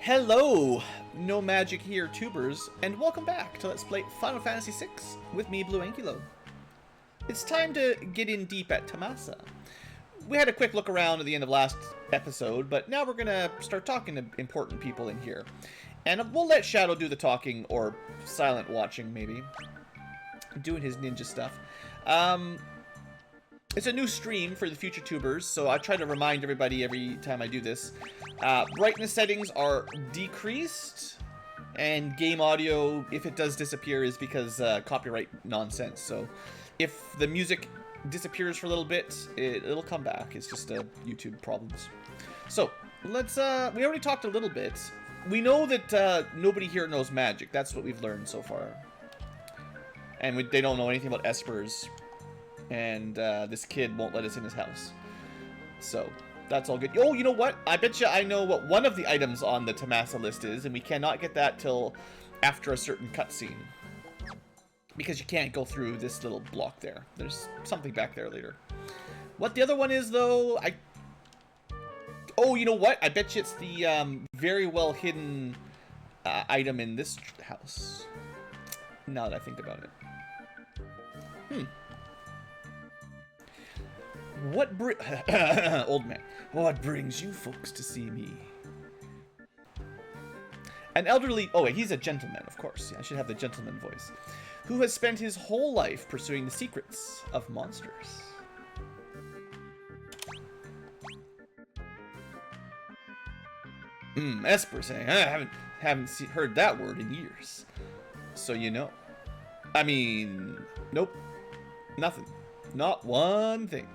Hello, No Magic Here tubers, and welcome back to Let's Play Final Fantasy VI with me, BlueAnkylo. It's time to get in deep at Pictomancer. We had a quick look around at the end of last episode, but now we're gonna start talking to important people in here. And we'll let Shadow do the talking, or silent watching, maybe. Doing his ninja stuff. It's a new stream for the future tubers, so I try to remind everybody every time I do this. Brightness settings are decreased, and game audio, if it does disappear, is because copyright nonsense. So if the music disappears for a little bit, it'll come back. It's just YouTube problems. So let's, we already talked a little bit. We know that nobody here knows magic. That's what we've learned so far. And they don't know anything about espers. And this kid won't let us in his house. So, that's all good. Oh, you know what? I bet you I know what one of the items on the Pictomancer list is, and we cannot get that till after a certain cutscene. Because you can't go through this little block there. There's something back there later. What the other one is, though, Oh, you know what? I bet you it's the very well hidden item in this house. Now that I think about it. Old man, what brings you folks to see me? An elderly... Oh, wait, he's a gentleman, of course. Yeah, I should have the gentleman voice. Who has spent his whole life pursuing the secrets of monsters. Esper saying, I haven't heard that word in years. So you know. I mean, nope. Nothing. Not one thing.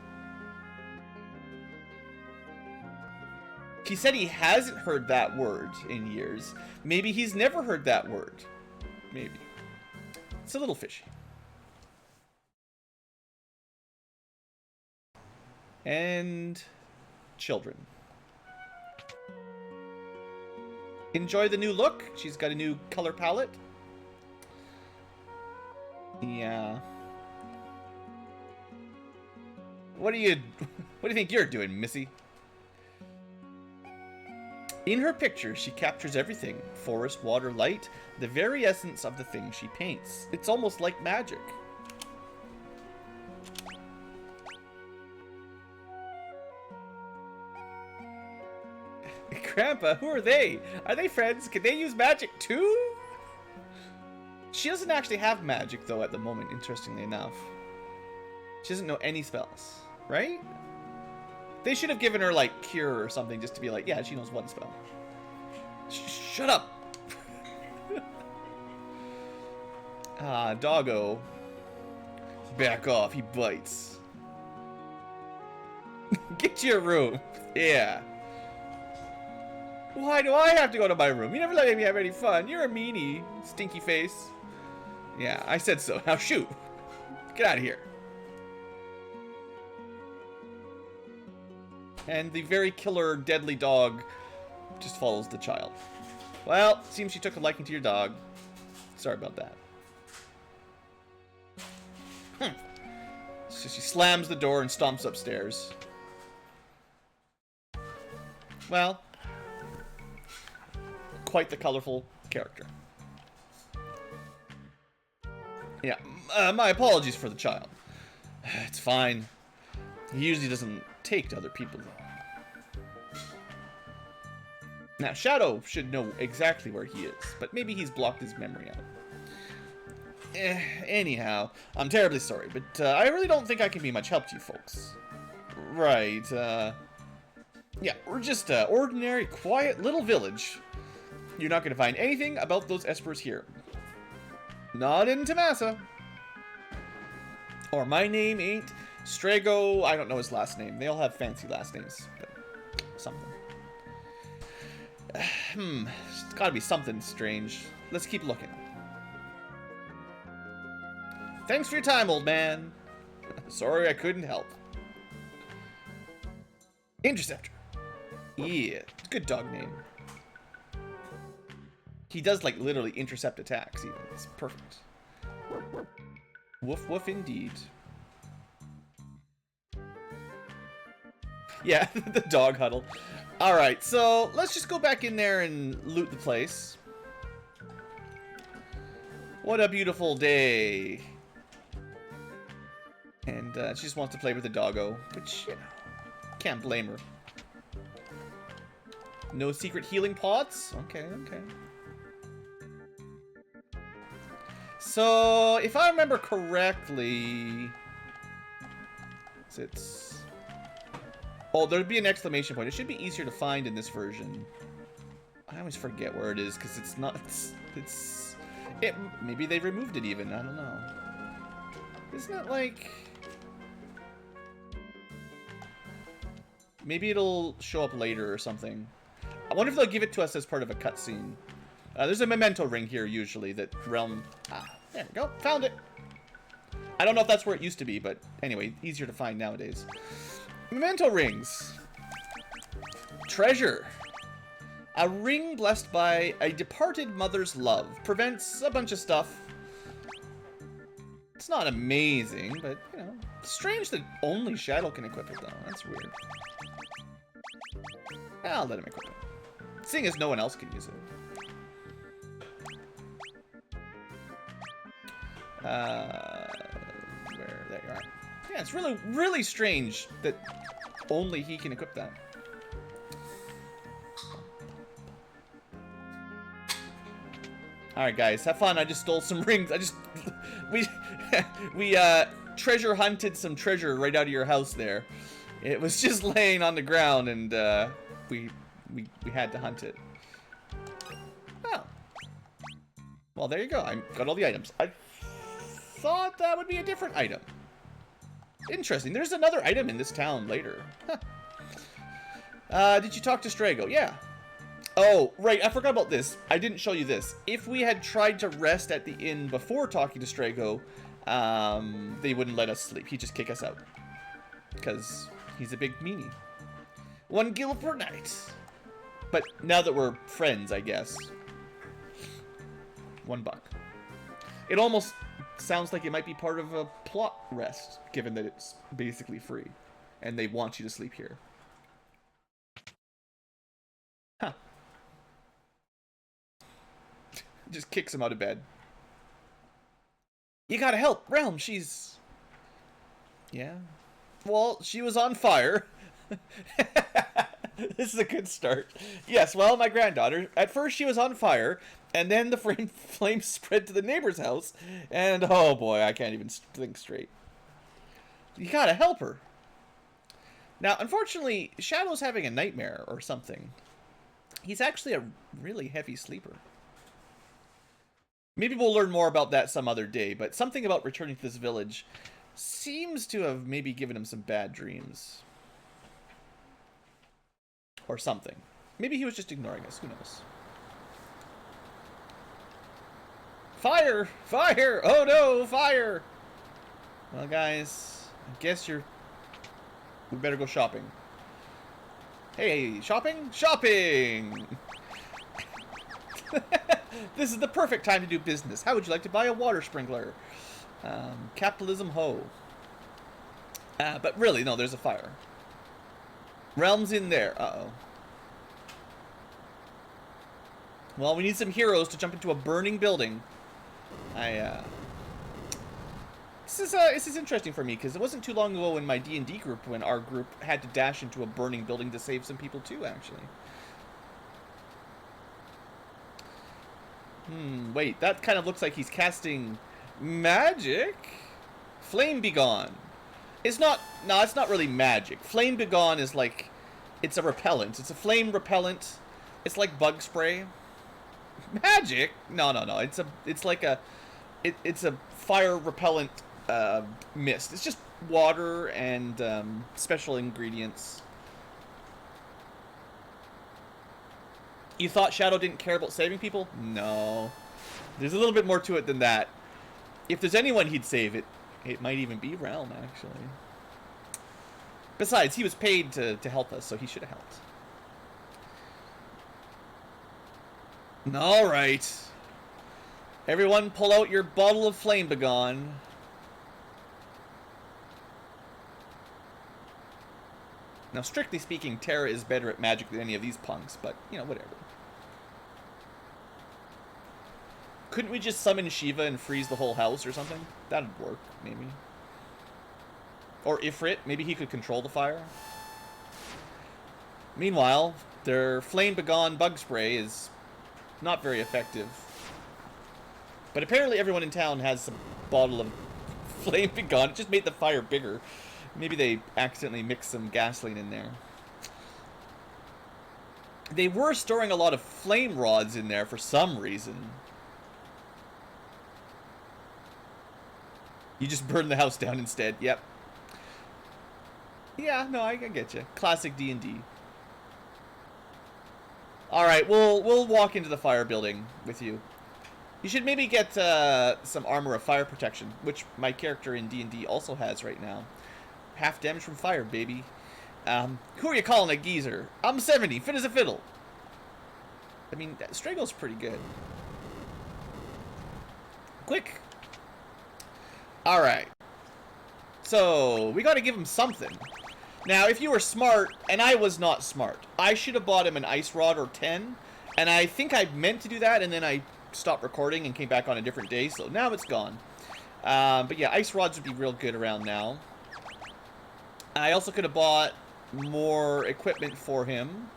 He said he hasn't heard that word in years. Maybe he's never heard that word. Maybe. It's a little fishy. And children. Enjoy the new look. She's got a new color palette. Yeah. What do you think you're doing, Missy? In her picture, she captures everything. Forest, water, light, the very essence of the thing she paints. It's almost like magic. Grandpa, who are they? Are they friends? Can they use magic too? She doesn't actually have magic, though, at the moment, interestingly enough. She doesn't know any spells, right? They should have given her, like, Cure or something just to be like, yeah, she knows one spell. Shut up! Doggo. Back off, he bites. Get to your room. Yeah. Why do I have to go to my room? You never let me have any fun. You're a meanie, stinky face. Yeah, I said so. Now shoot. Get out of here. And the very killer, deadly dog just follows the child. Well, seems she took a liking to your dog. Sorry about that. So she slams the door and stomps upstairs. Well, quite the colorful character. Yeah, my apologies for the child. It's fine. He usually doesn't take to other people, though. Now, Shadow should know exactly where he is, but maybe he's blocked his memory out. Anyhow, I'm terribly sorry, but I really don't think I can be much help to you folks. Right, yeah, we're just an ordinary, quiet little village. You're not going to find anything about those espers here. Not in Pictomancer. Or my name ain't Strago, I don't know his last name. They all have fancy last names, but something. It's gotta be something strange. Let's keep looking. Thanks for your time, old man. Sorry I couldn't help. Interceptor. Yeah, good dog name. He does, like, literally intercept attacks, even. It's perfect. Woof woof indeed. Yeah, the dog huddle. Alright, so let's just go back in there and loot the place. What a beautiful day. And she just wants to play with the doggo, which, you know, can't blame her. No secret healing pots? Okay, okay. So, if I remember correctly... It's... Oh, there'd be an exclamation point. It should be easier to find in this version. I always forget where it is, because it's not... Maybe they removed it even. I don't know. Isn't it like... Maybe it'll show up later or something. I wonder if they'll give it to us as part of a cutscene. There's a Memento Ring here, usually, that Realm... Ah, there we go. Found it. I don't know if that's where it used to be, but anyway, easier to find nowadays. Memento Rings. Treasure. A ring blessed by a departed mother's love. Prevents a bunch of stuff. It's not amazing, but, you know. Strange that only Shadow can equip it, though. That's weird. I'll let him equip it. Seeing as no one else can use it. There you are. Yeah, it's really, really strange that only he can equip that. Alright, guys, have fun. I just stole some rings. We treasure hunted some treasure right out of your house there. It was just laying on the ground, and we had to hunt it. Oh. Well, there you go. I got all the items. I thought that would be a different item. Interesting. There's another item in this town later. Huh. Did you talk to Strago? Yeah. Oh, right. I forgot about this. I didn't show you this. If we had tried to rest at the inn before talking to Strago, they wouldn't let us sleep. He'd just kick us out. Because he's a big meanie. 1 gil per night. But now that we're friends, I guess. $1. It almost sounds like it might be part of a plot rest, given that it's basically free. And they want you to sleep here. Huh. Just kicks him out of bed. You gotta help, Realm, she's... Yeah. Well, she was on fire. This is a good start. Yes, well, my granddaughter, at first she was on fire, and then the flames spread to the neighbor's house, and oh boy, I can't even think straight. You gotta help her. Now, unfortunately, Shadow's having a nightmare or something. He's actually a really heavy sleeper. Maybe we'll learn more about that some other day, but something about returning to this village seems to have maybe given him some bad dreams. Or something. Maybe he was just ignoring us. Who knows? Fire! Fire! Oh no! Fire! Well, guys, I guess we better go shopping. Hey, shopping? Shopping! This is the perfect time to do business. How would you like to buy a water sprinkler? Capitalism ho. But really, no, there's a fire. Realm's in there. Uh-oh. Well, we need some heroes to jump into a burning building. This is interesting for me, because it wasn't too long ago in my D&D group when our group had to dash into a burning building to save some people too, actually. Wait, that kind of looks like he's casting magic? Flame Begone. It's not, no, it's not really magic. Flame Begone is like, it's a repellent. It's a flame repellent. It's like bug spray. Magic? No, no, no. It's like a, it's a fire repellent mist. It's just water and special ingredients. You thought Shadow didn't care about saving people? No. There's a little bit more to it than that. If there's anyone he'd save, it might even be Realm, actually. Besides, he was paid to help us, so he should have helped. Alright. Everyone pull out your bottle of Flame Begone. Now, strictly speaking, Terra is better at magic than any of these punks, but, you know, whatever. Couldn't we just summon Shiva and freeze the whole house or something? That'd work, maybe. Or Ifrit, maybe he could control the fire. Meanwhile, their Flame Begone bug spray is not very effective. But apparently everyone in town has a bottle of Flame Begone. It just made the fire bigger. Maybe they accidentally mixed some gasoline in there. They were storing a lot of flame rods in there for some reason. You just burned the house down instead. Yep. Yeah, no, I get you. Classic D&D. Alright, we'll walk into the fire building with you. You should maybe get some armor of fire protection, which my character in D&D also has right now. Half damage from fire, baby. Who are you calling a geezer? I'm 70, fit as a fiddle. I mean, Strago's pretty good. Quick. Alright. So, we gotta give him something. Now, if you were smart, and I was not smart, I should have bought him an ice rod or 10, and I think I meant to do that, and then I stopped recording and came back on a different day, so now it's gone. But yeah, ice rods would be real good around now. I also could have bought more equipment for him.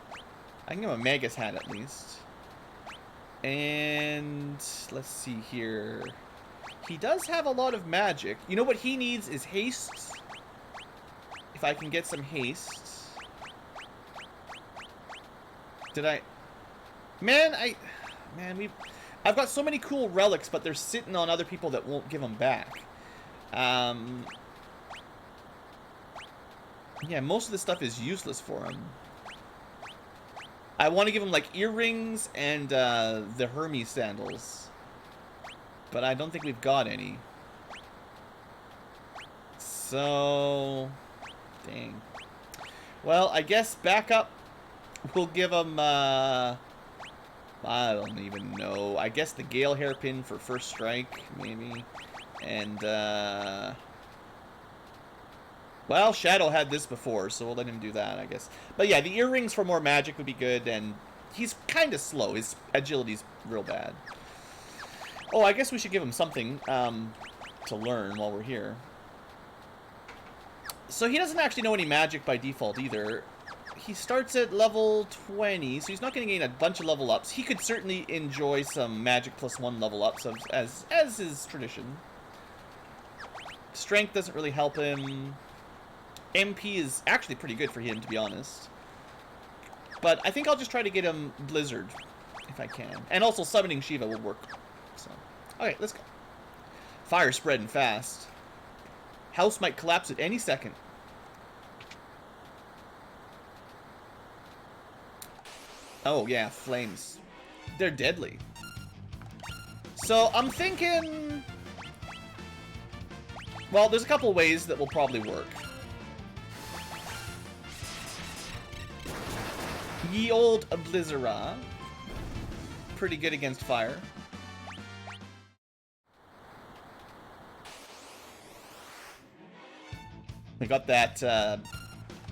I can give him a Magus hat at least. And let's see here. He does have a lot of magic. You know what he needs is haste. If I can get some haste. Did I... Man, I've got so many cool relics, but they're sitting on other people that won't give them back. Yeah, most of this stuff is useless for him. I want to give him, like, earrings and the Hermes sandals. But I don't think we've got any. So... Dang. Well, I guess back up. We'll give him, I don't even know. I guess the Gale Hairpin for first strike, maybe. And, well, Shadow had this before, so we'll let him do that, I guess. But yeah, the earrings for more magic would be good, and he's kind of slow. His agility's real bad. Oh, I guess we should give him something to learn while we're here. So he doesn't actually know any magic by default either. He starts at level 20, so he's not going to gain a bunch of level ups. He could certainly enjoy some magic +1 level ups, as is tradition. Strength doesn't really help him. MP is actually pretty good for him, to be honest. But I think I'll just try to get him Blizzard, if I can. And also summoning Shiva will work. So, okay, let's go. Fire spreading fast. House might collapse at any second. Oh, yeah, flames. They're deadly. So, I'm thinking... Well, there's a couple ways that will probably work. Ye old Blizzara. Pretty good against fire. We got that,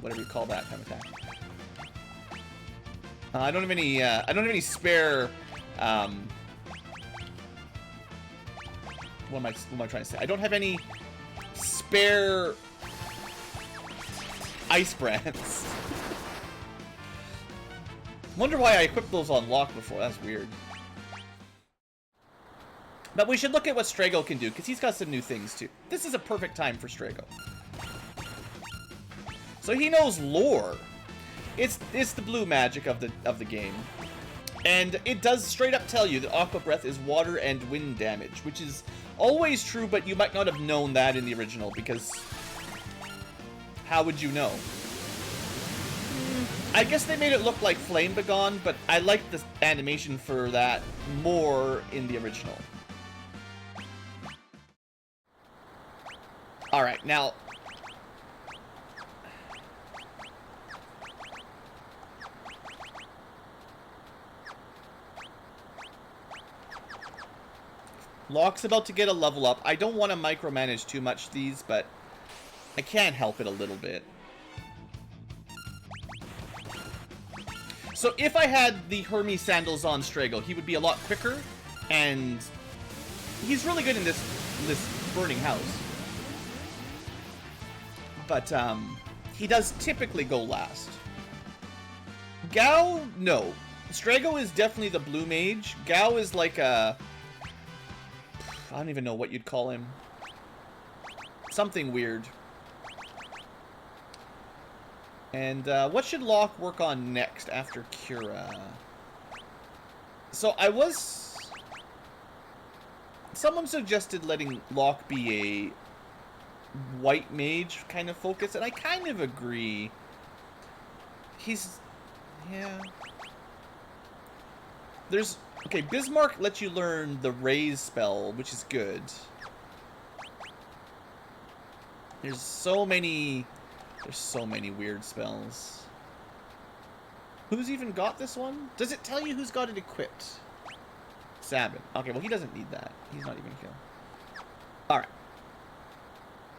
whatever you call that kind of attack. I don't have any spare, what am I trying to say? I don't have any spare ice brands. Wonder why I equipped those on lock before. That's weird. But we should look at what Strago can do, because he's got some new things too. This is a perfect time for Strago. So he knows lore. It's the blue magic of the game. And it does straight up tell you that Aqua Breath is water and wind damage, which is always true, but you might not have known that in the original, because how would you know? I guess they made it look like Flame Begone, but I like the animation for that more in the original. Alright, now... Locke's about to get a level up. I don't want to micromanage too much these, but I can't help it a little bit. So if I had the Hermes sandals on Strago, he would be a lot quicker, and he's really good in this burning house. But he does typically go last. Gao, no. Strago is definitely the blue mage. Gao is like a... I don't even know what you'd call him. Something weird. And what should Locke work on next after Cura? So I was... Someone suggested letting Locke be a white mage kind of focus, and I kind of agree. He's... yeah. There's... okay, Bismarck lets you learn the raise spell, which is good. There's so many weird spells. Who's even got this one? Does it tell you who's got it equipped? Sabin. Okay, well, he doesn't need that. He's not even here. Alright.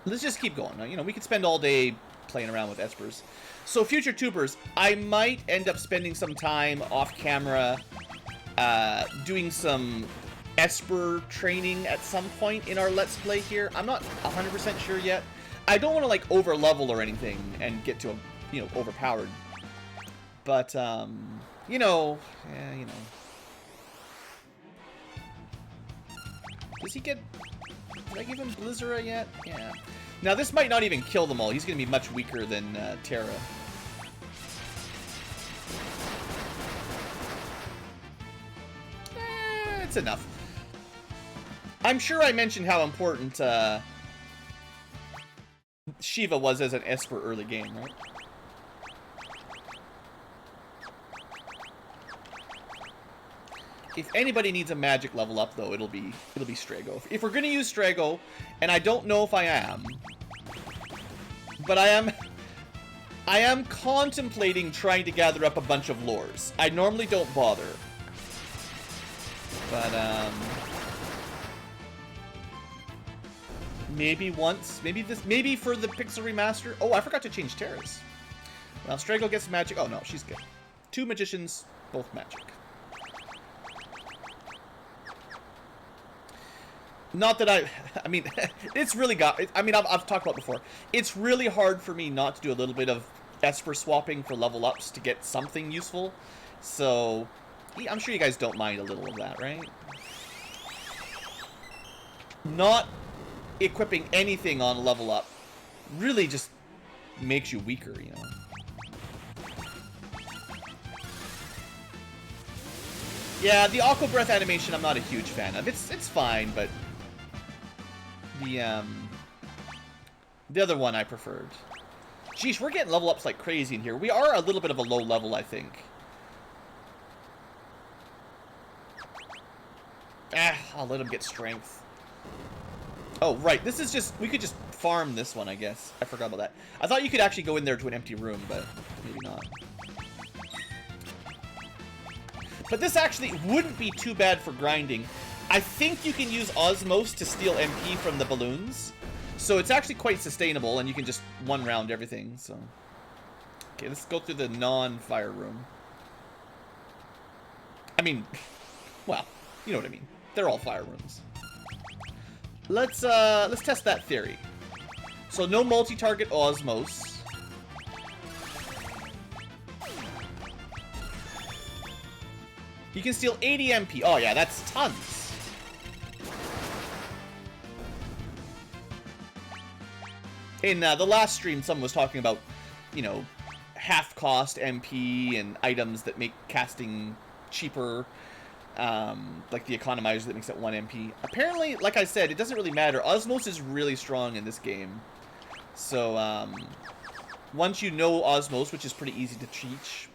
Let's just keep going. You know, we could spend all day playing around with Espers. So, future tubers, I might end up spending some time off camera doing some Esper training at some point in our Let's Play here. I'm not 100% sure yet. I don't want to, like, over-level or anything and get to, you know, overpowered. But, you know, yeah, you know. Does he get... did I give him Blizzara yet? Yeah. Now, this might not even kill them all. He's going to be much weaker than Terra. It's enough. I'm sure I mentioned how important Shiva was as an Esper early game, right? If anybody needs a magic level up, though, it'll be Strago. If we're gonna use Strago, and I don't know if I am, but I am contemplating trying to gather up a bunch of lores. I normally don't bother, but maybe once, maybe for the Pixel Remaster. Oh, I forgot to change Terra's. Well, Strago gets magic. Oh no, she's good. 2 magicians, both magic. Not that I mean, it's really got, I mean, I've talked about before. It's really hard for me not to do a little bit of Esper swapping for level ups to get something useful. So, I'm sure you guys don't mind a little of that, right? Not equipping anything on level up really just makes you weaker, you know? Yeah, the Aqua Breath animation I'm not a huge fan of. It's fine, but the other one I preferred. Jeez, we're getting level ups like crazy in here. We are a little bit of a low level, I think. I'll let him get strength. Oh, right. This is just... we could just farm this one, I guess. I forgot about that. I thought you could actually go in there to an empty room, but maybe not. But this actually wouldn't be too bad for grinding. I think you can use Osmos to steal MP from the balloons. So it's actually quite sustainable, and you can just one-round everything, so... okay, let's go through the non-fire room. I mean, well, you know what I mean. They're all fire rooms. Let's test that theory. So no multi-target Osmos. You can steal 80 MP. Oh yeah, that's tons. In the last stream, someone was talking about, you know, half-cost MP and items that make casting cheaper. Like the economizer that makes it 1 MP. Apparently, like I said, it doesn't really matter. Osmos is really strong in this game. So, once you know Osmos, which is pretty easy to teach,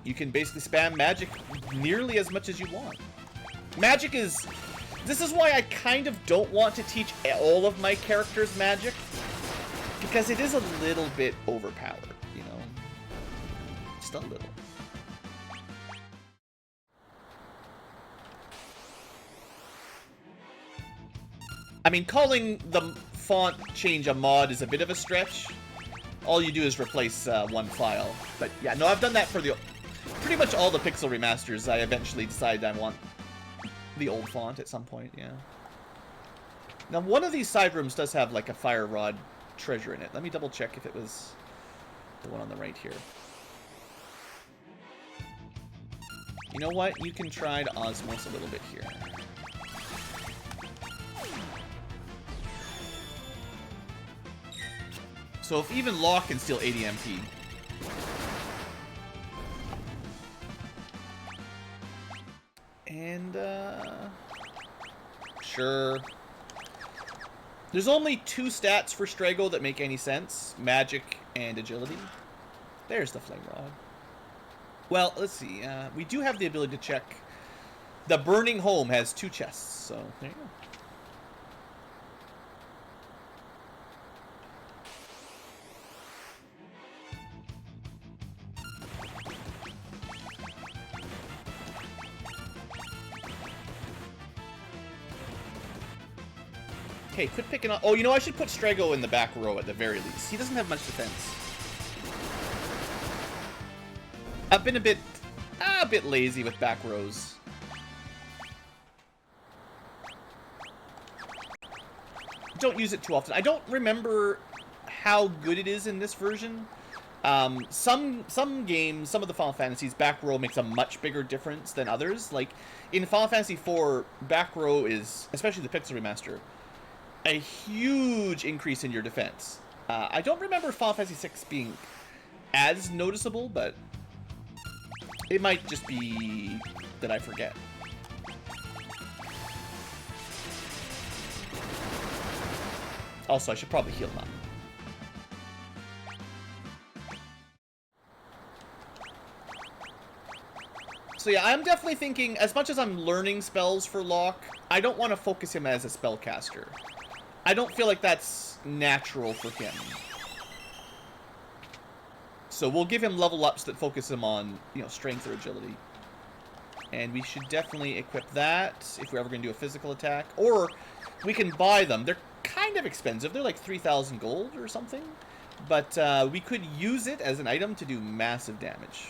you can basically spam magic nearly as much as you want. Magic is... this is why I kind of don't want to teach all of my characters magic. Because it is a little bit overpowered, you know? Just a little. I mean, calling the font change a mod is a bit of a stretch. All you do is replace one file. But yeah, no, I've done that for the Pretty much all the Pixel remasters, I eventually decided I want the old font at some point, yeah. Now, one of these side rooms does have, like, a fire rod treasure in it. Let me double check if it was the one on the right here. You know what? You can try to osmos a little bit here. So if even Locke can steal 80 MP. And, sure. There's only 2 stats for Strago that make any sense. Magic and agility. There's the Flame Rod. Well, let's see. We do have the ability to check. The Burning Home has 2 chests, so there you go. Okay, quit picking up. Oh, you know, I should put Strago in the back row at the very least. He doesn't have much defense. I've been a bit lazy with back rows. Don't use it too often. I don't remember how good it is in this version. Some games, some of the Final Fantasies, back row makes a much bigger difference than others. Like, in Final Fantasy IV, back row is, especially the Pixel Remaster, a huge increase in your defense. I don't remember Final Fantasy VI being as noticeable, but it might just be that I forget. Also, I should probably heal him up. So yeah, I'm definitely thinking, as much as I'm learning spells for Locke, I don't want to focus him as a spellcaster. I don't feel like that's natural for him. So we'll give him level ups that focus him on, you know, strength or agility. And we should definitely equip that if we're ever going to do a physical attack. Or we can buy them. They're kind of expensive. They're like 3,000 gold or something. But we could use it as an item to do massive damage.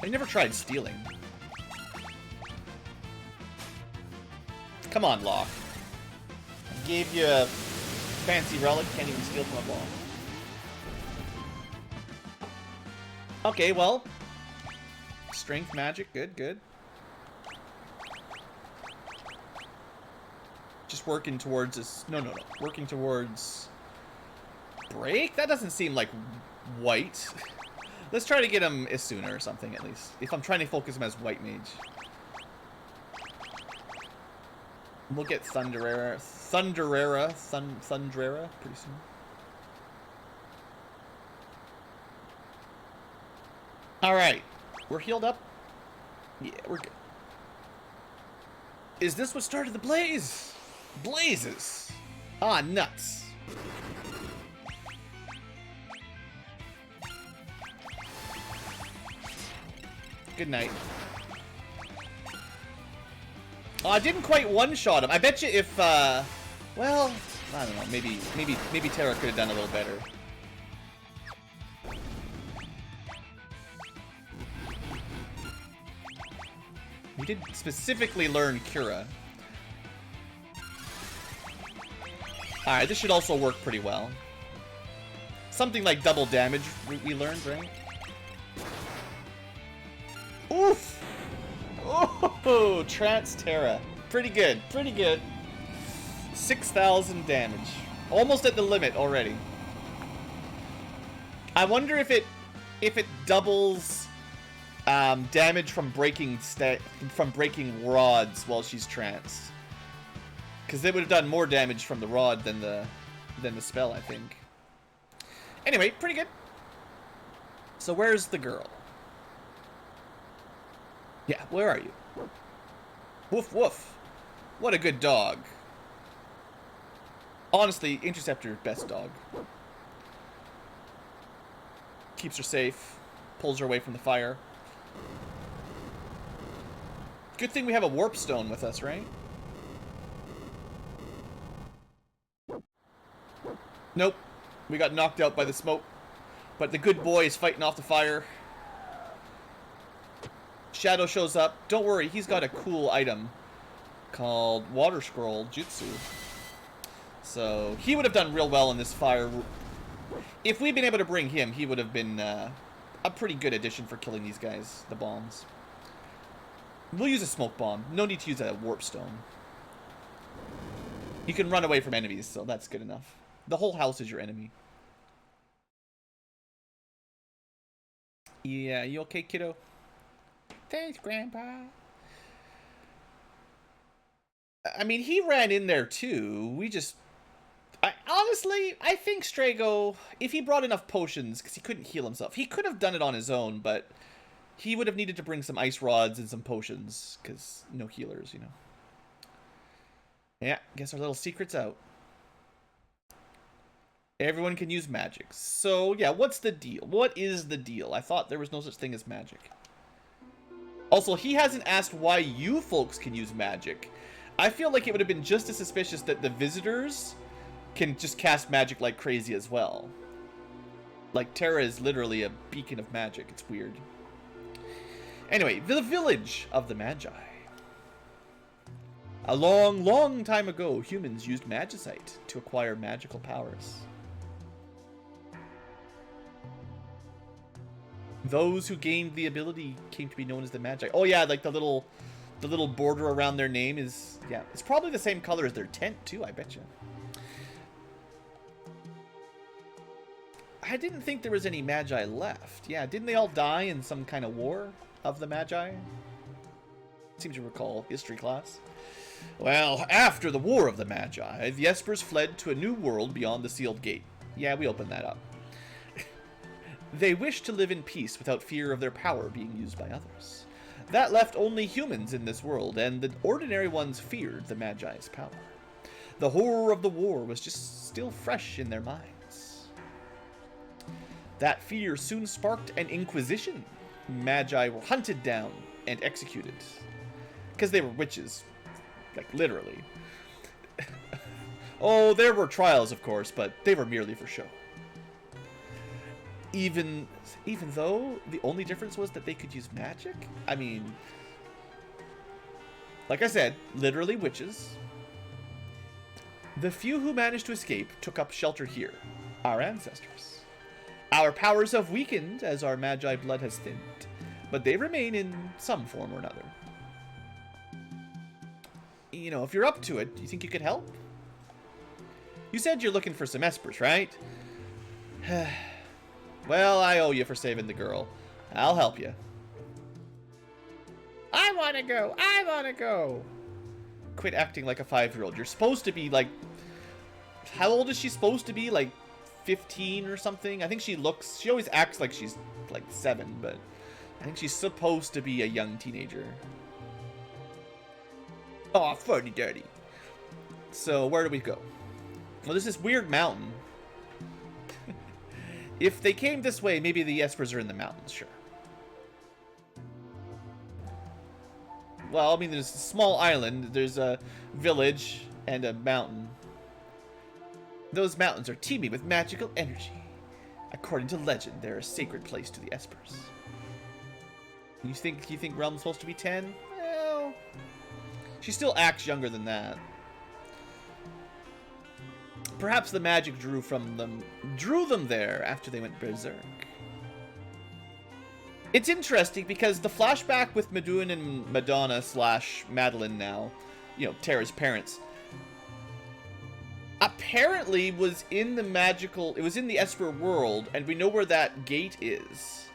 I never tried stealing. Come on, Locke. I gave you a fancy relic, can't even steal from a ball. Okay, well. Strength, magic, good, good. Just working towards this. No. Working towards break? That doesn't seem like white. Let's try to get him Isuna or something, at least. If I'm trying to focus him as white mage. We'll get Thunderera pretty soon. Alright. We're healed up? Yeah, we're good. Is this what started the blaze? Blazes! Ah, nuts. Good night. Oh, I didn't quite one-shot him. I bet you if, well, I don't know. Maybe Terra could have done a little better. We did specifically learn Cura. Alright, this should also work pretty well. Something like double damage we learned, right? Oof! Oh, Trance Terra. Pretty good, pretty good. 6,000 damage. Almost at the limit already. I wonder if it doubles damage from breaking rods while she's tranced. Because they would have done more damage from the rod than the spell, I think. Anyway, pretty good. So where's the girl? Yeah, where are you? Woof woof. What a good dog. Honestly, Interceptor, best dog. Keeps her safe. Pulls her away from the fire. Good thing we have a warp stone with us, right? Nope. We got knocked out by the smoke. But the good boy is fighting off the fire. Shadow shows up. Don't worry, he's got a cool item called Water Scroll Jutsu. So he would have done real well in this fire. If we'd been able to bring him, he would have been a pretty good addition for killing these guys, the bombs. We'll use a smoke bomb. No need to use a warp stone. You can run away from enemies, so that's good enough. The whole house is your enemy. Yeah, you okay, kiddo? Thanks, Grandpa. I mean, he ran in there too. We just... honestly, I think Strago, if he brought enough potions, because he couldn't heal himself, he could have done it on his own, but he would have needed to bring some ice rods and some potions, because no healers, you know. Yeah, guess our little secret's out. Everyone can use magic. So, yeah, what's the deal? What is the deal? I thought there was no such thing as magic. Also, he hasn't asked why you folks can use magic. I feel like it would have been just as suspicious that the visitors can just cast magic like crazy as well. Like, Terra is literally a beacon of magic. It's weird. Anyway, the village of the Magi. A long, long time ago, humans used magicite to acquire magical powers. Those who gained the ability came to be known as the Magi. Oh yeah, like the little border around their name is, yeah, it's probably the same color as their tent too, I bet you. I didn't think there was any Magi left. Yeah, didn't they all die in some kind of war of the Magi? Seem to recall history class. Well, after the War of the Magi, the Espers fled to a new world beyond the sealed gate. Yeah, we opened that up. They wished to live in peace without fear of their power being used by others. That left only humans in this world, and the ordinary ones feared the Magi's power. The horror of the war was just still fresh in their minds. That fear soon sparked an inquisition. Magi were hunted down and executed. Because they were witches. Like, literally. Oh, there were trials, of course, but they were merely for show. Even though the only difference was that they could use magic? I mean, like I said, literally witches. The few who managed to escape took up shelter here, our ancestors. Our powers have weakened as our Magi blood has thinned, but they remain in some form or another. You know, if you're up to it, do you think you could help? You said you're looking for some Espers, right? Well, I owe you for saving the girl. I'll help you. I want to go! I want to go! Quit acting like a 5-year-old. You're supposed to be, like... How old is she supposed to be? Like, 15 or something? I think she looks... She always acts like she's, like, 7, but... I think she's supposed to be a young teenager. Aw, funny daddy. So, where do we go? Well, there's this weird mountain. If they came this way, maybe the Espers are in the mountains, sure. Well, I mean, there's a small island, there's a village, and a mountain. Those mountains are teeming with magical energy. According to legend, they're a sacred place to the Espers. You think Realm's supposed to be 10? Well, she still acts younger than that. Perhaps the magic drew them there after they went berserk. It's interesting because the flashback with Meduin and Madonna / Madeline now, you know, Terra's parents, apparently was in the magical, it was in the Esper world, and we know where that gate is.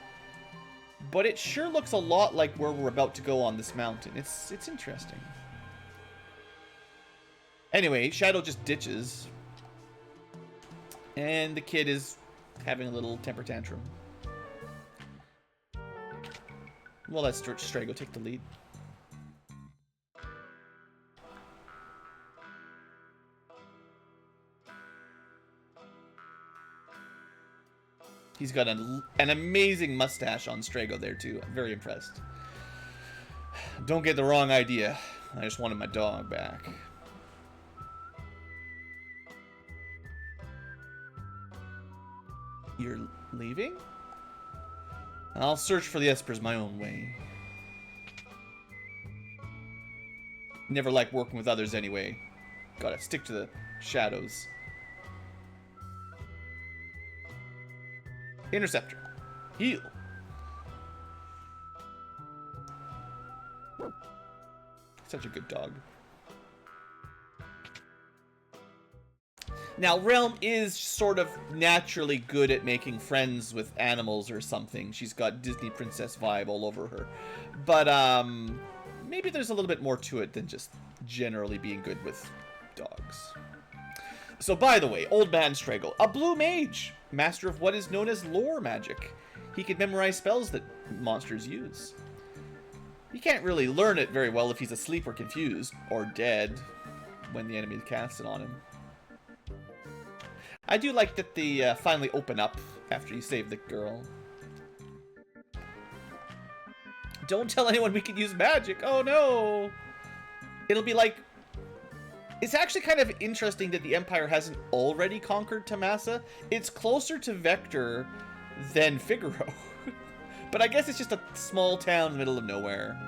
But it sure looks a lot like where we're about to go on this mountain. It's interesting. Anyway, Shadow just ditches. And the kid is having a little temper tantrum. We'll let Strago take the lead. He's got an amazing mustache on Strago there too. I'm very impressed. Don't get the wrong idea. I just wanted my dog back. You're leaving? I'll search for the Espers my own way. Never like working with others anyway. Gotta stick to the shadows. Interceptor. Heal. Such a good dog. Now, Realm is sort of naturally good at making friends with animals or something. She's got Disney princess vibe all over her. But, maybe there's a little bit more to it than just generally being good with dogs. So, by the way, Old Man Strago, a blue mage, master of what is known as lore magic. He can memorize spells that monsters use. He can't really learn it very well if he's asleep or confused, or dead, when the enemy casts it on him. I do like that they finally open up after you save the girl. Don't tell anyone we can use magic. Oh no! It'll be like... It's actually kind of interesting that the Empire hasn't already conquered Tamasa. It's closer to Vector than Figaro. But I guess it's just a small town in the middle of nowhere.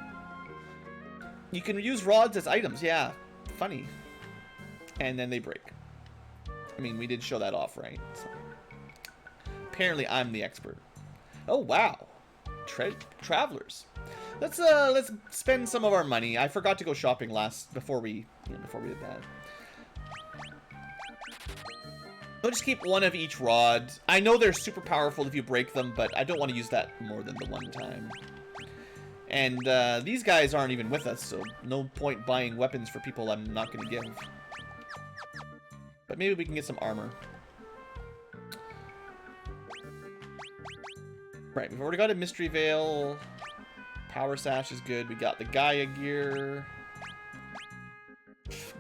You can use rods as items, yeah. Funny. And then they break. I mean, we did show that off, right? So, apparently, I'm the expert. Oh wow, travelers. Let's spend some of our money. I forgot to go shopping before we did that. I'll just keep one of each rod. I know they're super powerful if you break them, but I don't want to use that more than the one time. And these guys aren't even with us, so no point buying weapons for people I'm not going to give. But maybe we can get some armor. Right, we've already got a Mystery Veil. Power Sash is good. We got the Gaia gear.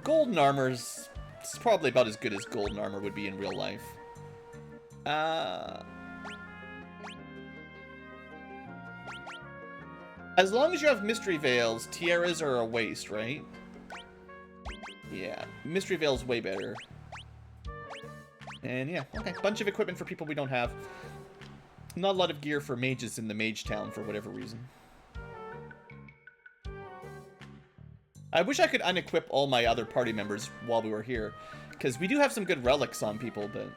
Golden armor's it's probably about as good as golden armor would be in real life. As long as you have Mystery Veils, tiaras are a waste, right? Yeah, Mystery Veil's way better. And yeah, okay, bunch of equipment for people we don't have. Not a lot of gear for mages in the mage town for whatever reason. I wish I could unequip all my other party members while we were here, because we do have some good relics on people, but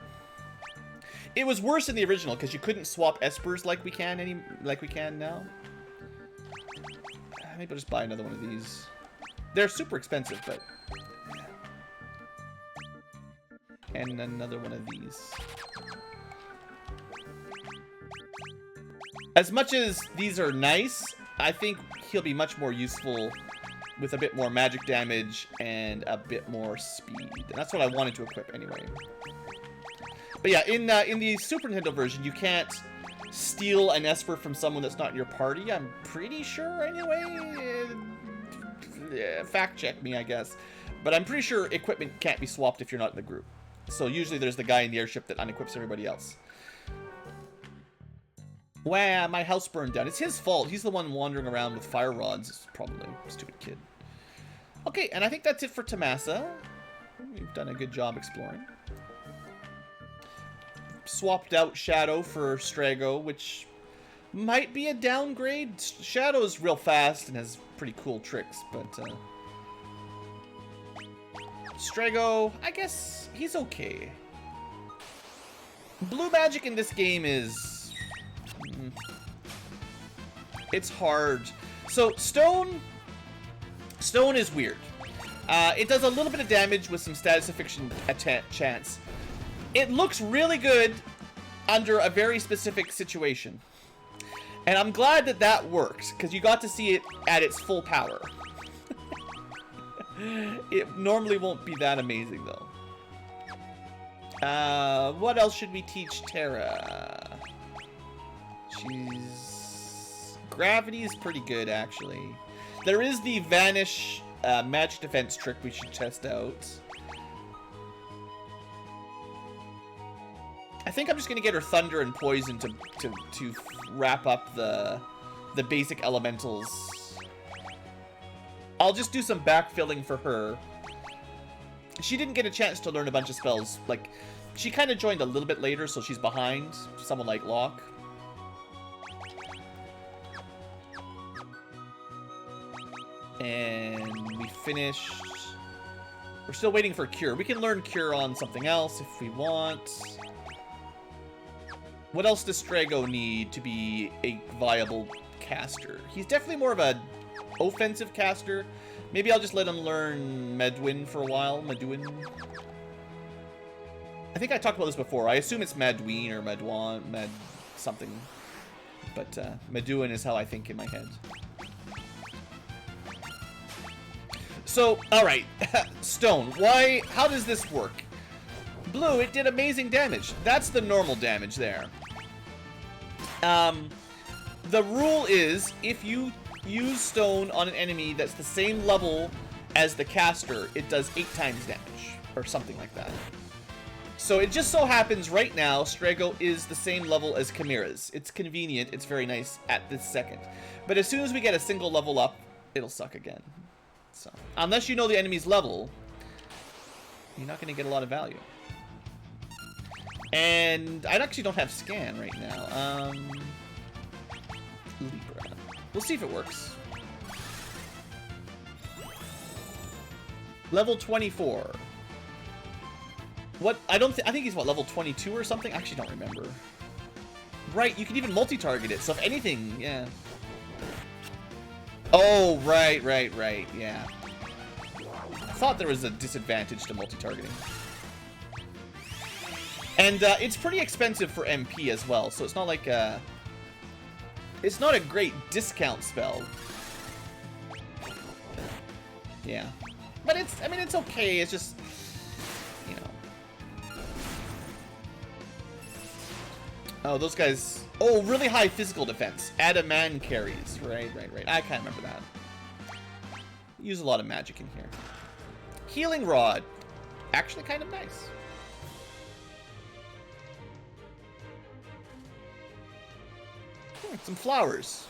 it was worse in the original because you couldn't swap espers like we can now. Maybe I'll just buy another one of these. They're super expensive, but and another one of these. As much as these are nice, I think he'll be much more useful with a bit more magic damage and a bit more speed. And that's what I wanted to equip anyway. But yeah, in the Super Nintendo version, you can't steal an Esper from someone that's not in your party. I'm pretty sure anyway. Fact check me, I guess. But I'm pretty sure equipment can't be swapped if you're not in the group. So usually there's the guy in the airship that unequips everybody else. Wow, my house burned down. It's his fault. He's the one wandering around with fire rods. Probably. Stupid kid. Okay, and I think that's it for Tamasa. We've done a good job exploring. Swapped out Shadow for Strago, which might be a downgrade. Shadow's real fast and has pretty cool tricks, but Strago, I guess he's okay. Blue magic in this game is... it's hard. So, Stone is weird. It does a little bit of damage with some status affliction chance. It looks really good under a very specific situation. And I'm glad that that works, because you got to see it at its full power. It normally won't be that amazing, though. What else should we teach Terra? Gravity is pretty good, actually. There is the Vanish magic defense trick we should test out. I think I'm just going to get her Thunder and Poison to wrap up the basic elementals. I'll just do some backfilling for her. She didn't get a chance to learn a bunch of spells. Like, She kind of joined a little bit later, so she's behind someone like Locke. And we finished. We're still waiting for Cure. We can learn Cure on something else if we want. What else does Strago need to be a viable caster? He's definitely more of a offensive caster. Maybe I'll just let him learn Medwin for a while. Medwin. I think I talked about this before. I assume it's Medwin or Medwan, Med something. But Medwin is how I think in my head. So, alright. Stone. Why? How does this work? Blue, it did amazing damage. That's the normal damage there. The rule is, if you use stone on an enemy that's the same level as the caster, it does 8 times damage. Or something like that. So it just so happens right now, Strago is the same level as Chimera's. It's convenient, it's very nice at this second. But as soon as we get a single level up, it'll suck again. So, unless you know the enemy's level, you're not going to get a lot of value. And I actually don't have scan right now. Libra. We'll see if it works. Level 24. What? I think he's what, level 22 or something? I actually don't remember. Right, you can even multi-target it. So if anything, yeah. Oh, right, yeah. I thought there was a disadvantage to multi-targeting. And it's pretty expensive for MP as well, so it's not like it's not a great discount spell. Yeah. But it's, I mean, it's okay, it's just, you know. Oh, those guys... Oh, really high physical defense. Adaman carries. Right. I can't remember that. Use a lot of magic in here. Healing Rod. Actually kind of nice. Some flowers.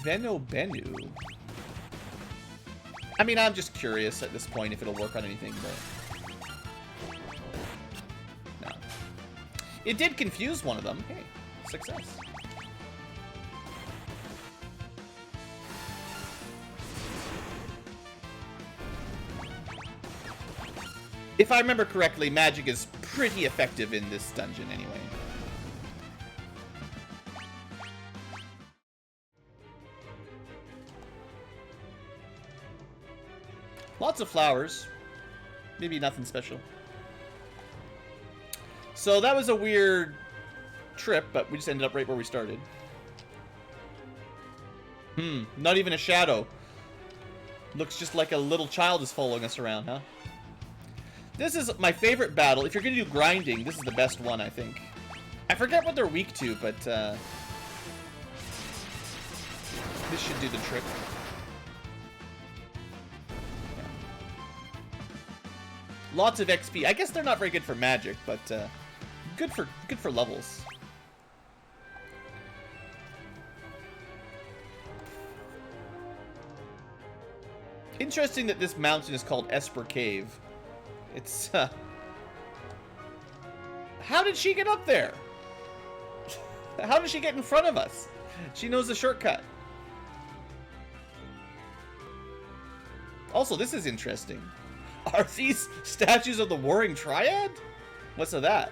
Venobenu. I mean, I'm just curious at this point if it'll work on anything, but... No. It did confuse one of them. Hey, success. If I remember correctly, magic is pretty effective in this dungeon anyway. Lots of flowers. Maybe nothing special. So that was a weird trip, but we just ended up right where we started. Not even a shadow. Looks just like a little child is following us around, huh? This is my favorite battle. If you're going to do grinding, this is the best one, I think. I forget what they're weak to, but this should do the trick. Lots of XP. I guess they're not very good for magic, but good for levels. Interesting that this mountain is called Esper Cave. It's how did she get up there? How did she get in front of us? She knows the shortcut. Also, this is interesting. Are these statues of the Warring Triad? What's of that?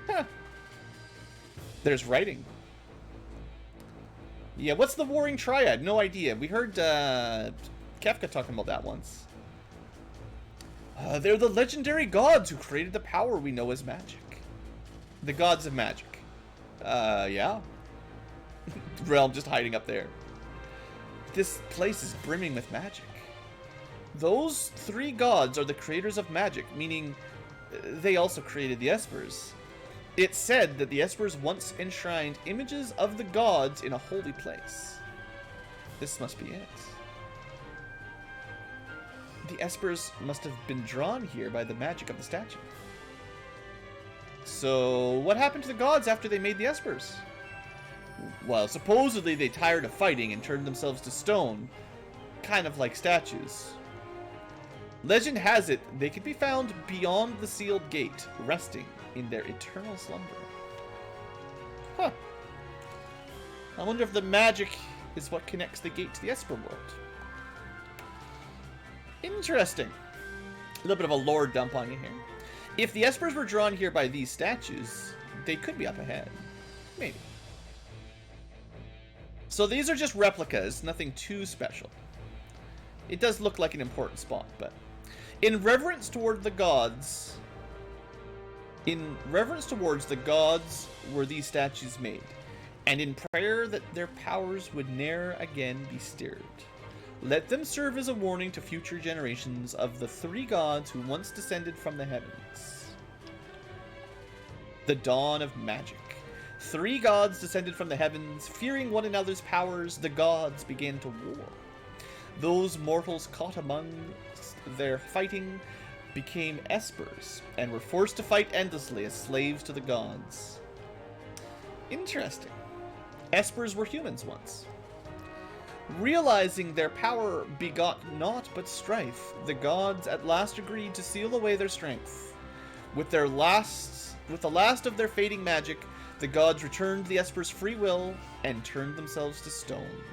Huh. There's writing. Yeah, what's the Warring Triad? No idea. We heard Kefka talking about that once. They're the legendary gods who created the power we know as magic. The gods of magic. Yeah. Realm just hiding up there. This place is brimming with magic. Those 3 gods are the creators of magic, meaning they also created the Espers. It's said that the Espers once enshrined images of the gods in a holy place. This must be it. The Espers must have been drawn here by the magic of the statue. So, what happened to the gods after they made the Espers? Well, supposedly they tired of fighting and turned themselves to stone, kind of like statues. Legend has it they can be found beyond the sealed gate, resting in their eternal slumber. Huh. I wonder if the magic is what connects the gate to the Esper world. Interesting. A little bit of a lore dump on you here. If the Espers were drawn here by these statues, they could be up ahead. Maybe. So these are just replicas, nothing too special. It does look like an important spot, but... In reverence towards the gods were these statues made, and in prayer that their powers would ne'er again be stirred. Let them serve as a warning to future generations of the three gods who once descended from the heavens. The dawn of magic. Three gods descended from the heavens, fearing one another's powers, the gods began to war. Those mortals caught among their fighting became Espers, and were forced to fight endlessly as slaves to the gods. Interesting. Espers were humans once. Realizing their power begot naught but strife, the gods at last agreed to seal away their strength. With the last of their fading magic, the gods returned the Espers' free will and turned themselves to stone.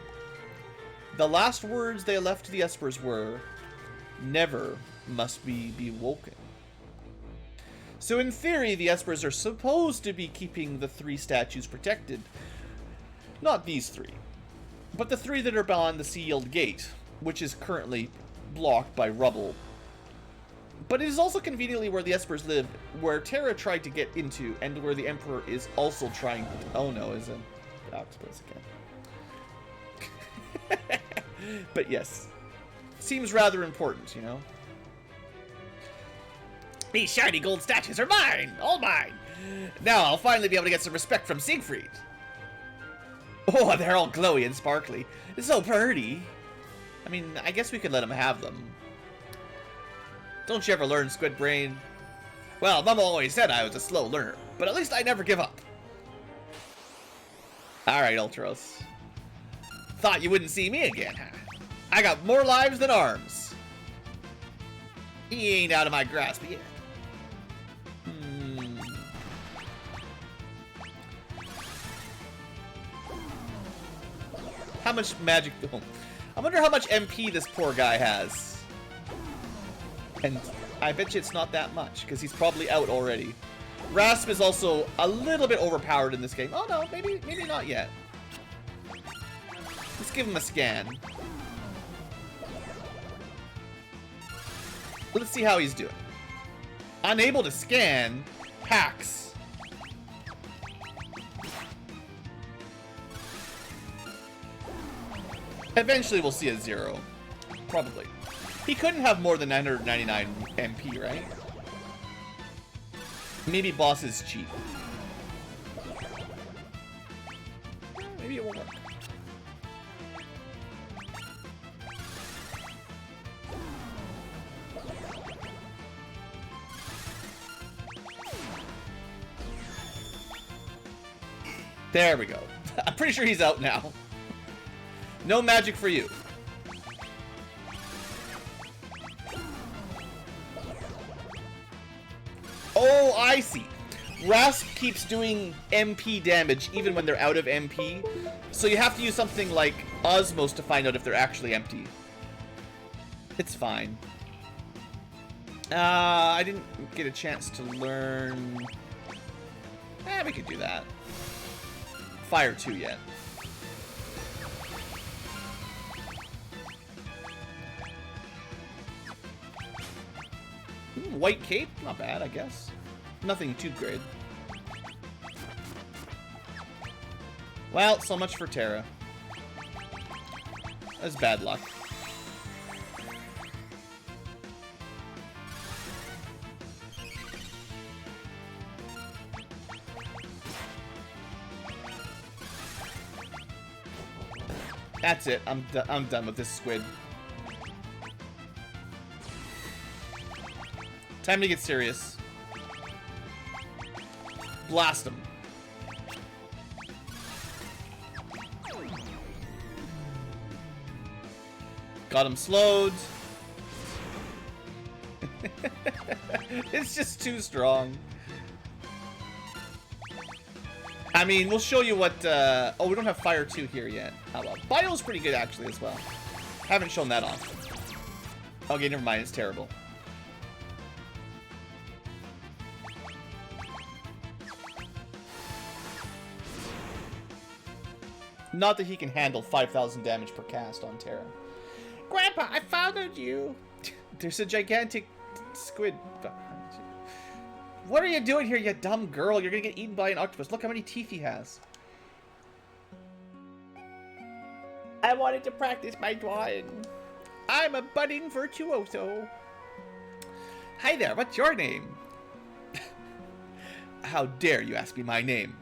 The last words they left to the Espers were, "Never must we be woken." So in theory, the Espers are supposed to be keeping the three statues protected. Not these three, but the three that are beyond the sealed gate, which is currently blocked by rubble. But it is also conveniently where the Espers live, where Terra tried to get into, and where the Emperor is also trying to... Oh no, is an octopus again. But yes, seems rather important, you know? These shiny gold statues are mine! All mine! Now I'll finally be able to get some respect from Siegfried. Oh, they're all glowy and sparkly. It's so pretty. I mean, I guess we could let him have them. Don't you ever learn, Squid Brain? Well, Mama always said I was a slow learner, but at least I never give up. Alright, Ultros. Thought you wouldn't see me again, huh? I got more lives than arms. He ain't out of my grasp yet. How much magic... Oh, I wonder how much MP this poor guy has. And I bet you it's not that much, because he's probably out already. Rasp is also a little bit overpowered in this game. Oh no, maybe not yet. Let's give him a scan. Let's see how he's doing. Unable to scan, hacks. Eventually we'll see a 0. Probably. He couldn't have more than 999 MP, right? Maybe boss is cheap. Maybe it won't work. There we go. I'm pretty sure he's out now. No magic for you. Oh, I see. Rasp keeps doing MP damage even when they're out of MP. So you have to use something like Osmos to find out if they're actually empty. It's fine. I didn't get a chance to learn... we could do that. Fire 2 yet. White cape? Not bad, I guess. Nothing too great. Well, so much for Terra. That's bad luck. That's it. I'm done with this squid. Time to get serious. Blast him. Got him slowed. It's just too strong. I mean, we'll show you what, oh, we don't have Fire 2 here yet. Oh well. Bio's pretty good, actually, as well. Haven't shown that off. Okay, never mind, it's terrible. Not that he can handle 5,000 damage per cast on Terra. Grandpa, I followed you. There's a gigantic squid behind you. What are you doing here, you dumb girl? You're gonna get eaten by an octopus. Look how many teeth he has. I wanted to practice my drawing. I'm a budding virtuoso. Hi there, what's your name? How dare you ask me my name?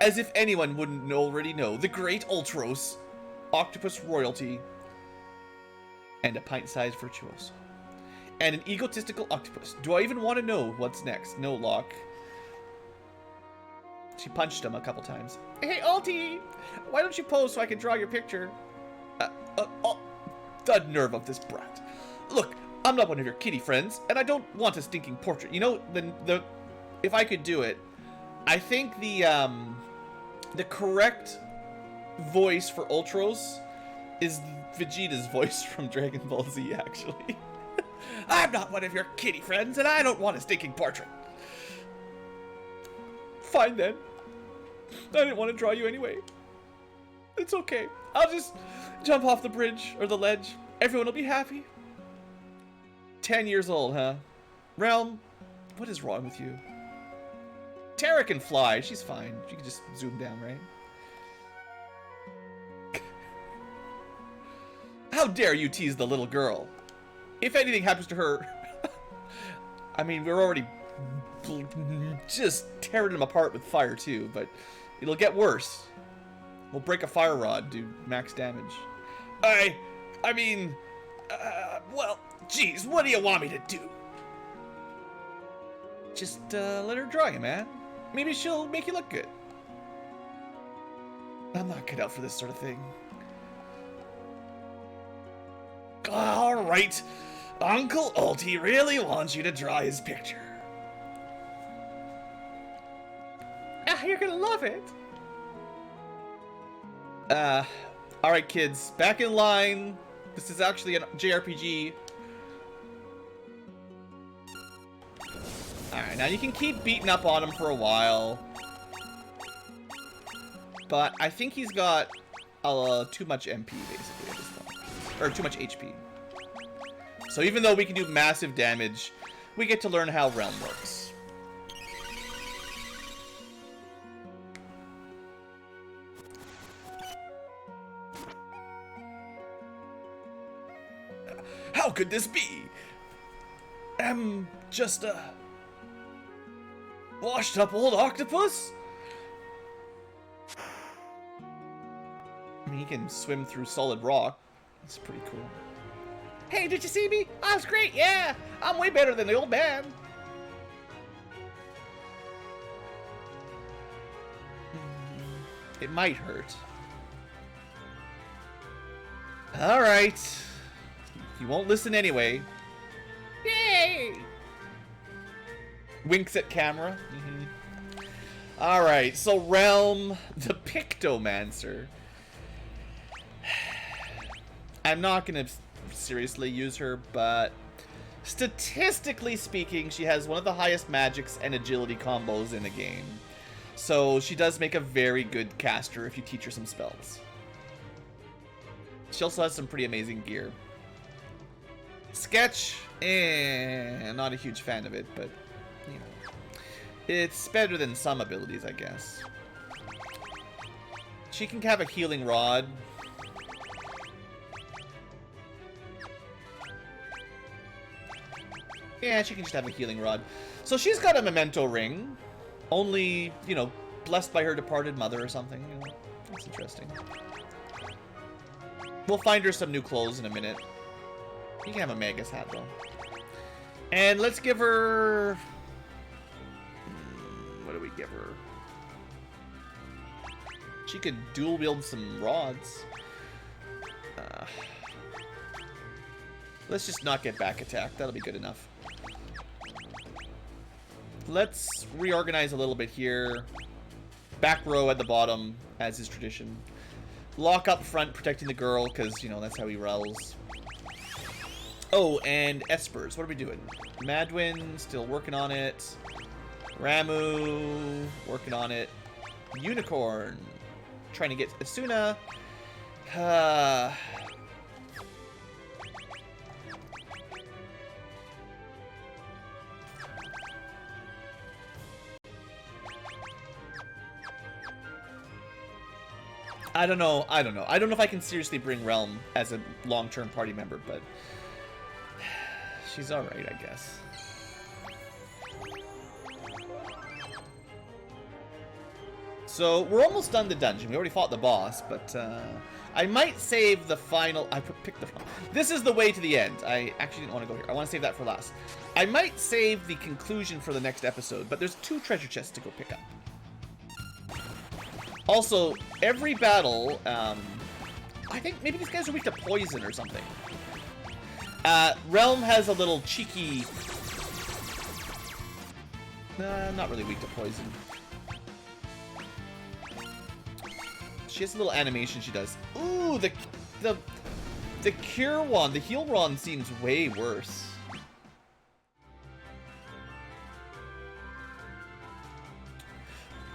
As if anyone wouldn't already know, the great Ultros, octopus royalty, and a pint-sized virtuoso. And an egotistical octopus. Do I even want to know what's next? No, Locke. She punched him a couple times. Hey, Ulti! Why don't you pose so I can draw your picture? Oh, the nerve of this brat. Look, I'm not one of your kitty friends, and I don't want a stinking portrait. You know, if I could do it, I think the correct voice for Ultros is Vegeta's voice from Dragon Ball Z, actually. I'm not one of your kitty friends, and I don't want a stinking portrait. Fine, then. I didn't want to draw you anyway. It's okay. I'll just jump off the bridge, or the ledge. Everyone will be happy. 10 years old, huh? Realm, what is wrong with you? Terra can fly. She's fine. She can just zoom down, right? How dare you tease the little girl? If anything happens to her... I mean, we're already just tearing them apart with fire, too, but it'll get worse. We'll break a fire rod, do max damage. I mean... well, geez, what do you want me to do? Just, let her draw you, man. Maybe she'll make you look good. I'm not cut out for this sort of thing. Alright. Uncle Ulti really wants you to draw his picture. You're gonna love it. Alright, kids. Back in line. This is actually a JRPG. Alright, now you can keep beating up on him for a while. But I think he's got too much MP, basically, at this point. Or too much HP. So even though we can do massive damage, we get to learn how Realm works. How could this be? I'm just a washed up old octopus? I mean, he can swim through solid rock. That's pretty cool. Hey, did you see me? I was great, yeah! I'm way better than the old man. It might hurt. Alright. You won't listen anyway. Yay! Winks at camera. Alright, so Realm, the Pictomancer. I'm not gonna seriously use her, but statistically speaking, she has one of the highest magics and agility combos in the game. So she does make a very good caster if you teach her some spells. She also has some pretty amazing gear. Sketch, not a huge fan of it, but, you know, it's better than some abilities, I guess. She can have a healing rod. Yeah, she can just have a healing rod. So she's got a Memento Ring. Only, you know, blessed by her departed mother or something. You know, that's interesting. We'll find her some new clothes in a minute. You can have a Magus hat, though. And let's give her... what do we give her? She could dual wield some rods. Let's just not get back attack. That'll be good enough. Let's reorganize a little bit here. Back row at the bottom, as is tradition. Lock up front, protecting the girl, because, you know, that's how he rolls. Oh, and Espers. What are we doing? Madwin, still working on it. Ramu, working on it. Unicorn, trying to get Asuna. I don't know. I don't know if I can seriously bring Realm as a long-term party member, but she's alright, I guess. So, we're almost done the dungeon. We already fought the boss, but I might save the final... I picked the... This is the way to the end. I actually didn't want to go here. I want to save that for last. I might save the conclusion for the next episode, but there's 2 treasure chests to go pick up. Also, every battle, I think maybe these guys are weak to poison or something. Realm has a little cheeky... not really weak to poison. She has a little animation she does. Ooh, the cure wand, the heal wand seems way worse.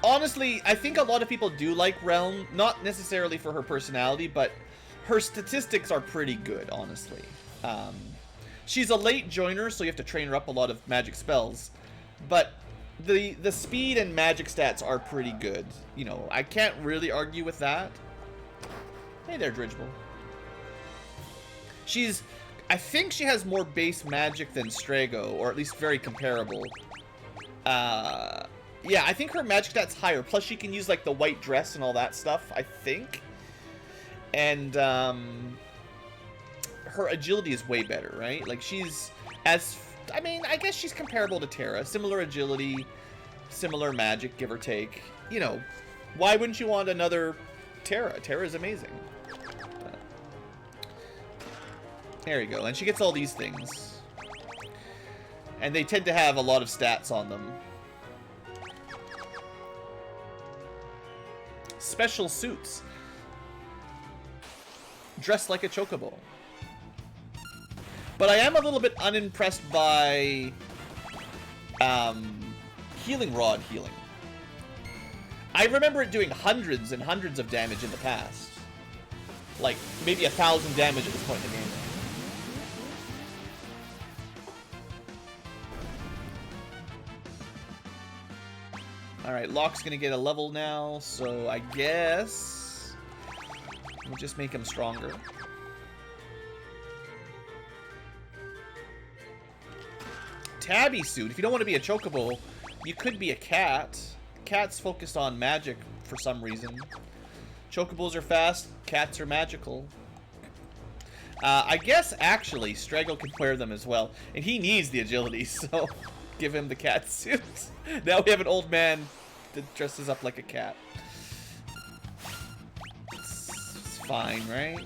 Honestly, I think a lot of people do like Realm, not necessarily for her personality, but her statistics are pretty good, honestly. She's a late joiner, so you have to train her up a lot of magic spells, but the speed and magic stats are pretty good. You know, I can't really argue with that. Hey there, Dridgeable. I think she has more base magic than Strago, or at least very comparable. Yeah, I think her magic stat's higher. Plus, she can use, like, the white dress and all that stuff, I think. And, her agility is way better, right? Like, she's as... I mean, I guess she's comparable to Terra. Similar agility, similar magic, give or take. You know, why wouldn't you want another Terra? Terra is amazing. There you go. And she gets all these things. And they tend to have a lot of stats on them. Special suits. Dressed like a chocobo. But I am a little bit unimpressed by healing rod healing. I remember it doing hundreds and hundreds of damage in the past. Like, maybe 1,000 damage at this point in the game. Alright, Locke's gonna get a level now, so I guess we'll just make him stronger. Tabby suit. If you don't want to be a chocobo, you could be a cat. Cat's focused on magic for some reason. Chocobos are fast, cats are magical. I guess, actually, Strago can wear them as well. And he needs the agility, so give him the cat suit. Now we have an old man that dresses up like a cat. It's fine, right?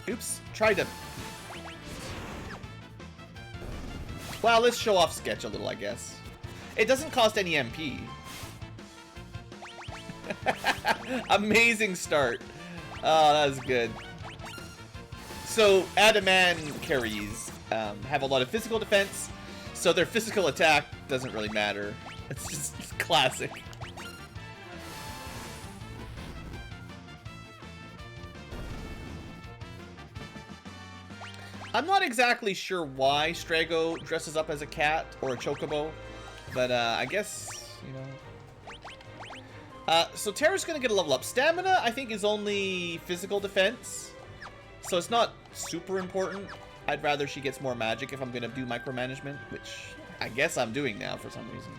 Oops, tried to... Well, let's show off Sketch a little, I guess. It doesn't cost any MP. Amazing start. Oh, that was good. So, Adamancaries have a lot of physical defense, so their physical attack doesn't really matter. It's just classic. I'm not exactly sure why Strago dresses up as a cat or a chocobo, but I guess, you know. So Terra's gonna get a level up. Stamina, I think, is only physical defense, so it's not super important. I'd rather she gets more magic if I'm gonna do micromanagement, which I guess I'm doing now for some reason.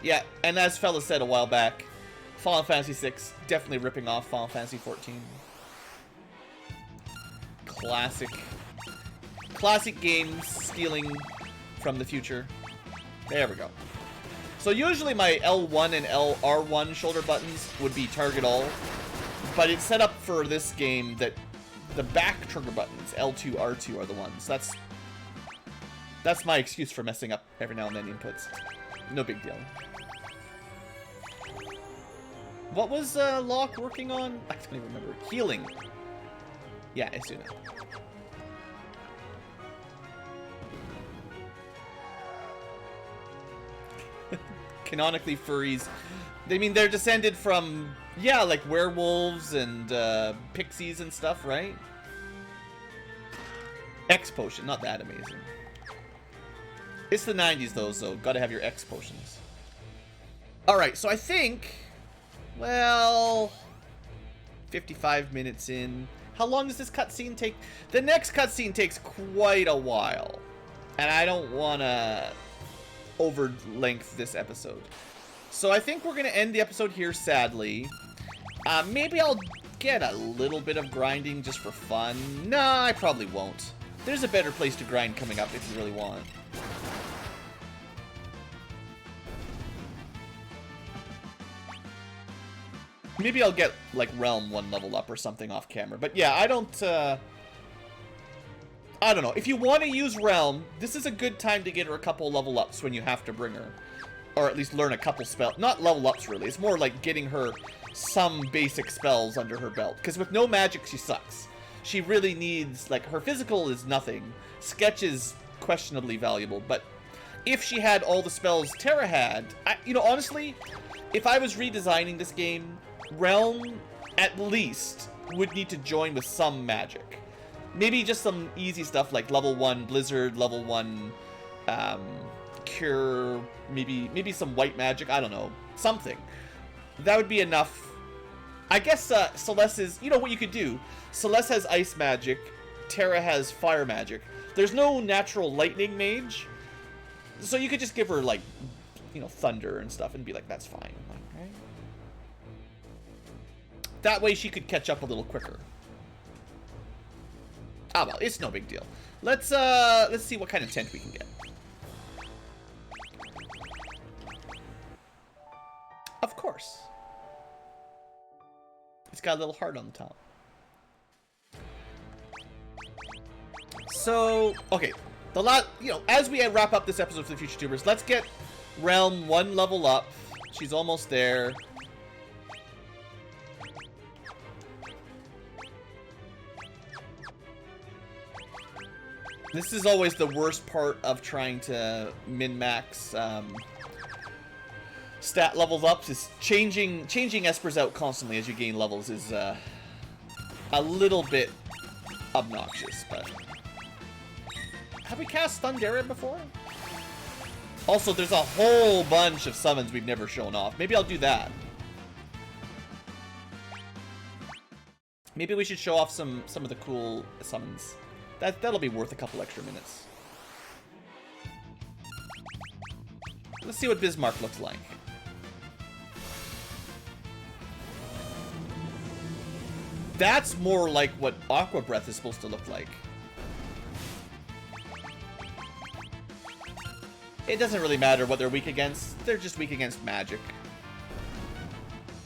Yeah, and as Fella said a while back, Final Fantasy VI definitely ripping off Final Fantasy XIV. Classic games stealing from the future. There we go. So usually my L1 and R1 shoulder buttons would be target all, but it's set up for this game that the back trigger buttons, L2, R2, are the ones. That's That's my excuse for messing up every now and then inputs. No big deal. What was Locke working on? I don't even remember. Healing. Yeah, I see that. Canonically, furries. I mean, they're descended from, yeah, like werewolves and pixies and stuff, right? X potion, not that amazing. It's the 90s, though, so gotta have your X potions. Alright, so I think, well, 55 minutes in. How long does this cutscene take? The next cutscene takes quite a while. And I don't want to over-length this episode. So I think we're going to end the episode here, sadly. Maybe I'll get a little bit of grinding just for fun. Nah, I probably won't. There's a better place to grind coming up if you really want. Maybe I'll get, like, Realm 1 level up or something off camera. But yeah, I don't know. If you want to use Realm, this is a good time to get her a couple level ups when you have to bring her. Or at least learn a couple spells. Not level ups, really. It's more like getting her some basic spells under her belt. Because with no magic, she sucks. She really needs, like, her physical is nothing. Sketch is questionably valuable. But if she had all the spells Terra had, you know, honestly, if I was redesigning this game, Realm, at least, would need to join with some magic. Maybe just some easy stuff like level 1 Blizzard, level 1 Cure, maybe some white magic, I don't know. Something. That would be enough. I guess Celeste is, you know what you could do? Celeste has ice magic, Terra has fire magic. There's no natural lightning mage, so you could just give her, like, you know, thunder and stuff and be like, that's fine. Right? That way she could catch up a little quicker. Ah, well, it's no big deal. Let's see what kind of tent we can get. Of course. It's got a little heart on the top. So, okay. You know, as we wrap up this episode for the Future Tubers, let's get Realm 1 level up. She's almost there. This is always the worst part of trying to min-max stat levels up. Is changing Espers out constantly as you gain levels is a little bit obnoxious. But have we cast Thundera before? Also, there's a whole bunch of summons we've never shown off. Maybe I'll do that. Maybe we should show off some of the cool summons. That'll be worth a couple extra minutes. Let's see what Bismarck looks like. That's more like what Aqua Breath is supposed to look like. It doesn't really matter what they're weak against. They're just weak against magic.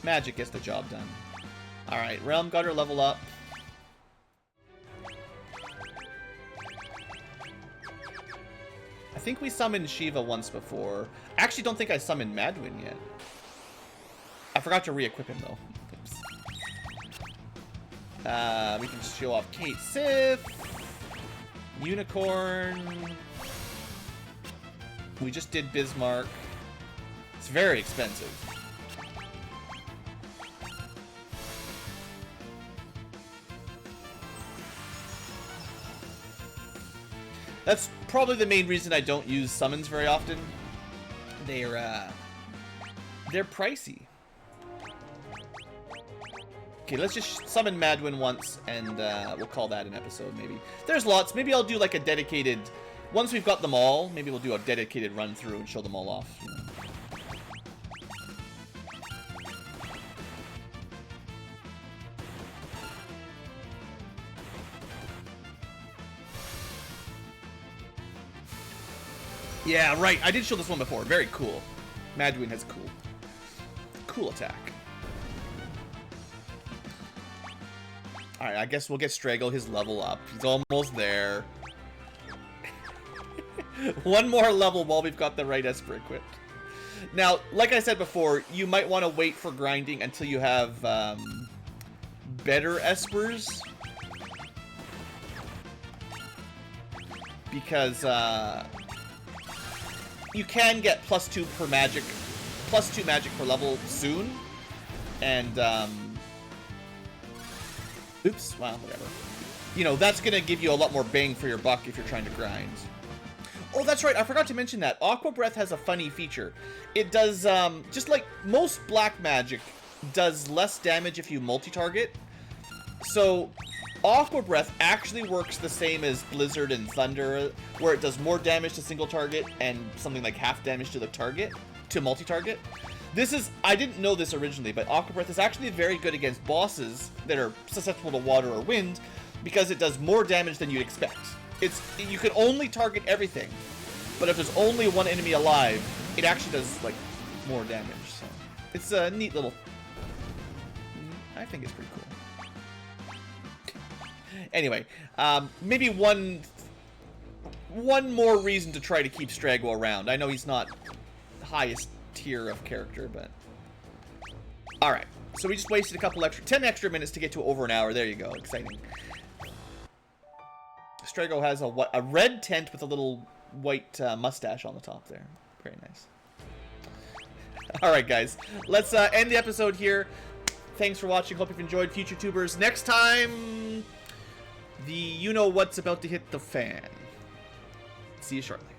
Magic gets the job done. Alright, Realm got her level up. I think we summoned Shiva once before. I actually don't think I summoned Madwin yet. I forgot to re-equip him, though. Oops. We can show off Kate Sith. Unicorn. We just did Bismarck. It's very expensive. That's probably the main reason I don't use summons very often. They're pricey. Okay, let's just summon Madwin once, and we'll call that an episode, maybe. There's lots. Maybe I'll do, like, a dedicated... Once we've got them all, maybe we'll do a dedicated run-through and show them all off. You know. Yeah, right. I did show this one before. Very cool. Madwin has cool attack. Alright, I guess we'll get Strago his level up. He's almost there. One more level while we've got the right Esper equipped. Now, like I said before, you might want to wait for grinding until you have better Espers. Because you can get +2 per magic, +2 magic per level soon. And, oops, well, whatever. You know, that's going to give you a lot more bang for your buck if you're trying to grind. Oh, that's right. I forgot to mention that. Aqua Breath has a funny feature. It does, just like most black magic, does less damage if you multi-target. So, Aqua Breath actually works the same as Blizzard and Thunder, where it does more damage to single target and something like half damage to the target, to multi-target. This is, I didn't know this originally, but Aqua Breath is actually very good against bosses that are susceptible to water or wind, because it does more damage than you'd expect. You can only target everything, but if there's only one enemy alive, it actually does, like, more damage. So it's a neat little... I think it's pretty cool. Anyway, maybe one more reason to try to keep Strago around. I know he's not the highest tier of character, but... Alright, so we just wasted a couple 10 extra minutes to get to over an hour. There you go, exciting. Strago has a red tent with a little white mustache on the top there. Very nice. Alright, guys. Let's end the episode here. Thanks for watching. Hope you've enjoyed, future tubers. Next time, the you-know-what's about to hit the fan. See you shortly.